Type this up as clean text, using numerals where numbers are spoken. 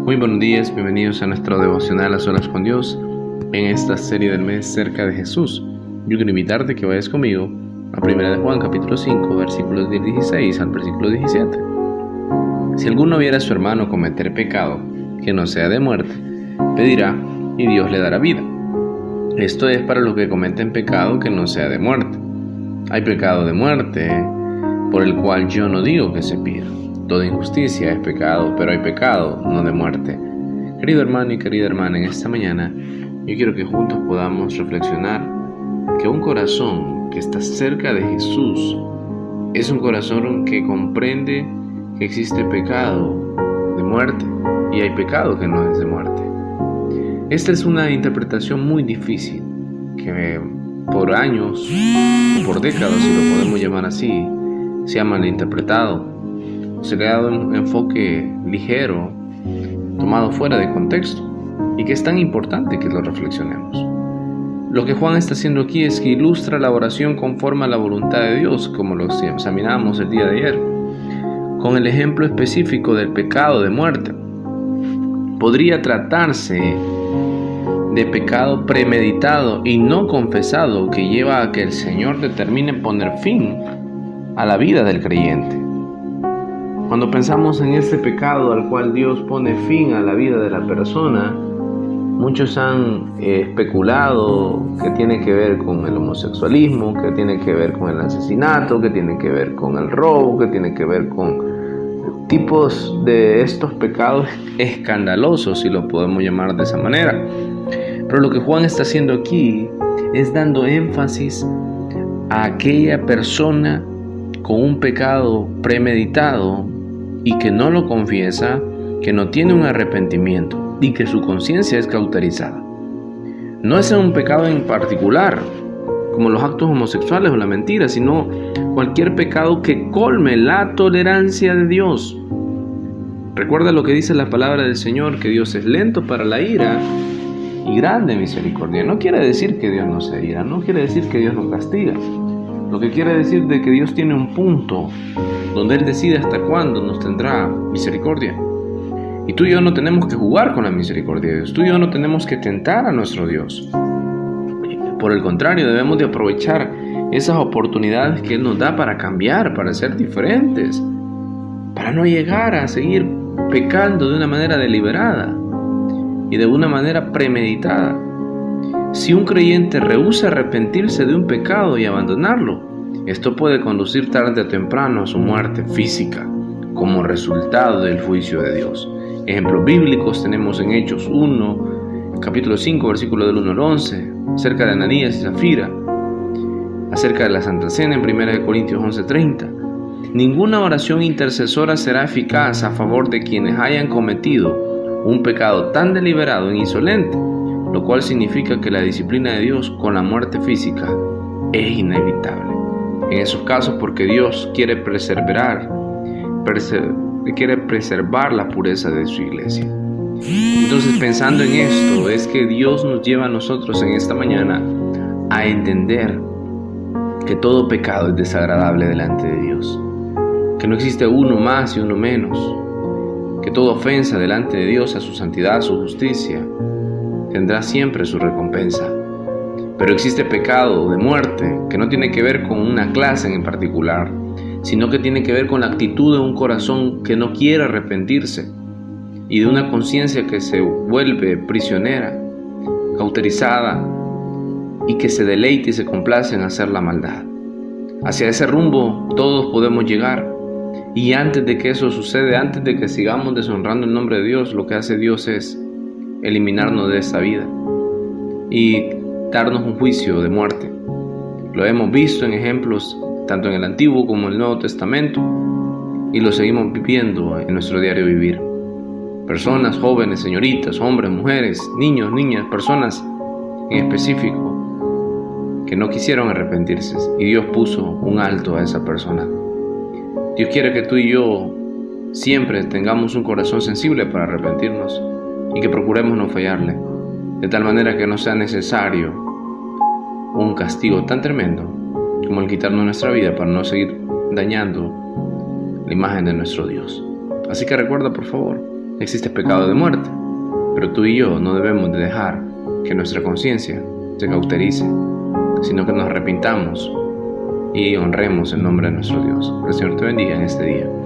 Muy buenos días, bienvenidos a nuestro devocional a solas con Dios en esta serie del mes cerca de Jesús. Yo quiero invitarte a que vayas conmigo a 1 de Juan capítulo 5 versículos 16 al versículo 17. Si alguno viera a su hermano cometer pecado que no sea de muerte, pedirá y Dios le dará vida. Esto es para los que cometen pecado que no sea de muerte. Hay pecado de muerte por el cual yo no digo que se pida. Toda injusticia es pecado, pero hay pecado no de muerte. Querido hermano y querida hermana, en esta mañana yo quiero que juntos podamos reflexionar que un corazón que está cerca de Jesús es un corazón que comprende que existe pecado de muerte y hay pecado que no es de muerte. Esta es una interpretación muy difícil que por años o por décadas, si lo podemos llamar así, se ha malinterpretado. Se le ha dado un enfoque ligero, tomado fuera de contexto, y que es tan importante que lo reflexionemos. Lo que Juan está haciendo aquí es que ilustra la oración conforme a la voluntad de Dios, como lo examinamos el día de ayer, con el ejemplo específico del pecado de muerte. Podría tratarse de pecado premeditado y no confesado que lleva a que el Señor determine poner fin a la vida del creyente. Cuando pensamos en este pecado al cual Dios pone fin a la vida de la persona, muchos han especulado que tiene que ver con el homosexualismo, que tiene que ver con el asesinato, que tiene que ver con el robo, que tiene que ver con tipos de estos pecados escandalosos, si lo podemos llamar de esa manera. Pero lo que Juan está haciendo aquí es dando énfasis a aquella persona con un pecado premeditado y que no lo confiesa, que no tiene un arrepentimiento y que su conciencia es cauterizada. No es un pecado en particular, como los actos homosexuales o la mentira, sino cualquier pecado que colme la tolerancia de Dios. Recuerda lo que dice la palabra del Señor, que Dios es lento para la ira y grande en misericordia. No quiere decir que Dios no se ira, no quiere decir que Dios no castiga. Lo que quiere decir de que Dios tiene un punto donde Él decide hasta cuándo nos tendrá misericordia. Y tú y yo no tenemos que jugar con la misericordia de Dios. Tú y yo no tenemos que tentar a nuestro Dios. Por el contrario, debemos de aprovechar esas oportunidades que Él nos da para cambiar, para ser diferentes, para no llegar a seguir pecando de una manera deliberada y de una manera premeditada. Si un creyente rehúsa arrepentirse de un pecado y abandonarlo, esto puede conducir tarde o temprano a su muerte física como resultado del juicio de Dios. Ejemplos bíblicos tenemos en Hechos 1, capítulo 5, versículo del 1 al 11, acerca de Ananías y Zafira, acerca de la Santa Cena en 1 Corintios 11:30. Ninguna oración intercesora será eficaz a favor de quienes hayan cometido un pecado tan deliberado e insolente, lo cual significa que la disciplina de Dios con la muerte física es inevitable. En esos casos, porque Dios quiere preservar la pureza de su iglesia. Entonces, pensando en esto, es que Dios nos lleva a nosotros en esta mañana a entender que todo pecado es desagradable delante de Dios, que no existe uno más y uno menos, que toda ofensa delante de Dios a su santidad, a su justicia, tendrá siempre su recompensa. Pero existe pecado de muerte que no tiene que ver con una clase en particular, sino que tiene que ver con la actitud de un corazón que no quiere arrepentirse y de una conciencia que se vuelve prisionera, cauterizada y que se deleita y se complace en hacer la maldad. Hacia ese rumbo todos podemos llegar, y antes de que eso suceda, antes de que sigamos deshonrando el nombre de Dios, lo que hace Dios es eliminarnos de esta vida y darnos un juicio de muerte. Lo hemos visto en ejemplos tanto en el Antiguo como en el Nuevo Testamento y lo seguimos viviendo en nuestro diario vivir. Personas, jóvenes, señoritas, hombres, mujeres, niños, niñas, personas en específico que no quisieron arrepentirse y Dios puso un alto a esa persona. Dios quiere que tú y yo siempre tengamos un corazón sensible para arrepentirnos y que procuremos no fallarle, de tal manera que no sea necesario un castigo tan tremendo como el quitarnos nuestra vida para no seguir dañando la imagen de nuestro Dios. Así que recuerda, por favor, existe pecado de muerte, pero tú y yo no debemos de dejar que nuestra conciencia se cauterice, sino que nos arrepintamos y honremos el nombre de nuestro Dios. Que el Señor te bendiga en este día.